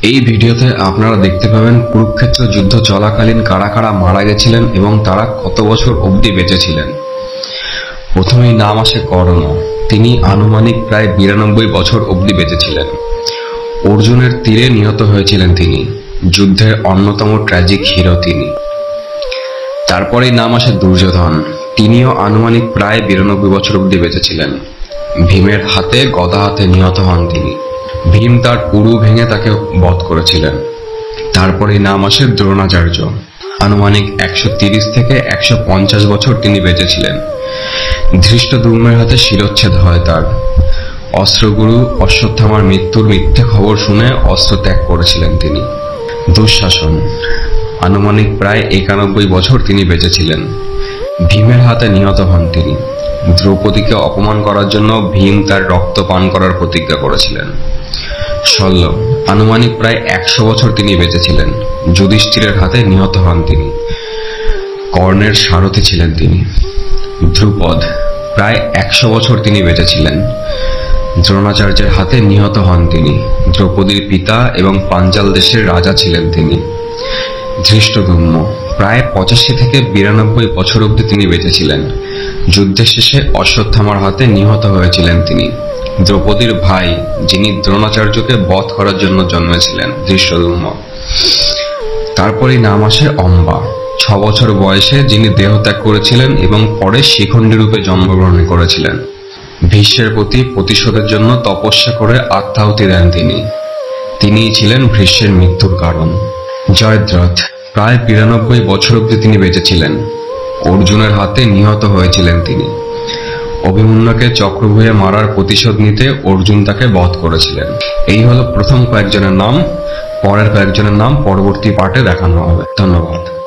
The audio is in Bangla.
এই ভিডিওতে আপনারা দেখতে পাবেন কুরুক্ষেত্র যুদ্ধ চলাকালীন কারা কারা মারা গেছিলেন এবং তারা কত বছর অবধি বেঁচে ছিলেন। প্রথমেই নাম আসে কর্ণ। তিনি আনুমানিক প্রায় 92 বছর অবধি বেঁচে ছিলেন। অর্জুনের তীরে নিহত হয়েছিলেন তিনি। যুদ্ধের অন্যতম ট্র্যাজিক হিরো তিনি। তারপরেই নাম আসে দুর্যোধন। তিনিও আনুমানিক প্রায় 92 বছর অবধি বেঁচে ছিলেন। ভীমের হাতে গদা হাতে নিহত হন তিনি। ভীম তার উরু ভেঙে তাকে বধ করেছিলেন। তারপরে নাম আসে দ্রোণাচার্য। আনুমানিক 130 থেকে 150 বছর তিনি বেঁচে ছিলেন। ধৃষ্টদ্যুম্নের হাতে শিরচ্ছেদ হয় তার। অস্ত্রগুরু অশ্বত্থামার মৃত্যুর মিথ্যে খবর শুনে অস্ত্র ত্যাগ করেছিলেন তিনি। দুঃশাসন। আনুমানিক প্রায় 91 বছর তিনি বেঁচে ছিলেন। ভীমের হাতে নিহত হন তিনি। দ্রৌপদীকে অপমান করার জন্য ভীম তার রক্ত পান করার প্রতিজ্ঞা করেছিলেন। শল্য। আনুমানিক প্রায় 100 বছর তিনি বেঁচে ছিলেন। যুধিষ্ঠিরের হাতে নিহত হন তিনি। কর্ণের সারথি ছিলেন তিনি। ধ্রুপদ। প্রায় 100 বছর তিনি বেঁচে ছিলেন। দ্রোণাচার্যের হাতে নিহত হন তিনি। দ্রৌপদীর পিতা এবং পাঞ্চাল দেশের রাজা ছিলেন তিনি। ধৃষ্টদ্যুম্ন। প্রায় 85 থেকে 92 বছর অবধি তিনি বেঁচে ছিলেন। যুদ্ধের শেষে অশ্বত্থামার হাতে নিহত হয়েছিলেন তিনি। দ্রৌপদীর ভাই, যিনি দ্রোণাচার্যকে বধ করার জন্য জন্মেছিলেন, ধৃষ্টদ্যুম্ন। তারপরেই নাম আসে অম্বা। 6 বছর বয়সে যিনি দেহত্যাগ করেছিলেন এবং পরে শিখণ্ডী রূপে জন্মগ্রহণ করেছিলেন। ভীষ্মের প্রতি প্রতিশোধের জন্য তপস্যা করে আত্মাহুতি দেন তিনি। তিনিই ছিলেন ভীষ্মের মৃত্যুর কারণ। জয়দ্রথ। প্রায় 92 বছর অবধি তিনি বেঁচে ছিলেন। অর্জুনের হাতে নিহত হয়েছিলেন তিনি। অভিমন্যুকে চক্রব্যূহে মারার প্রতিশোধ নিতে অর্জুন তাকে বধ করেছিলেন। এই হলো প্রথম কয়েকজনের নাম। পরের কয়েকজনের নাম পরবর্তী পার্টে দেখানো হবে। ধন্যবাদ।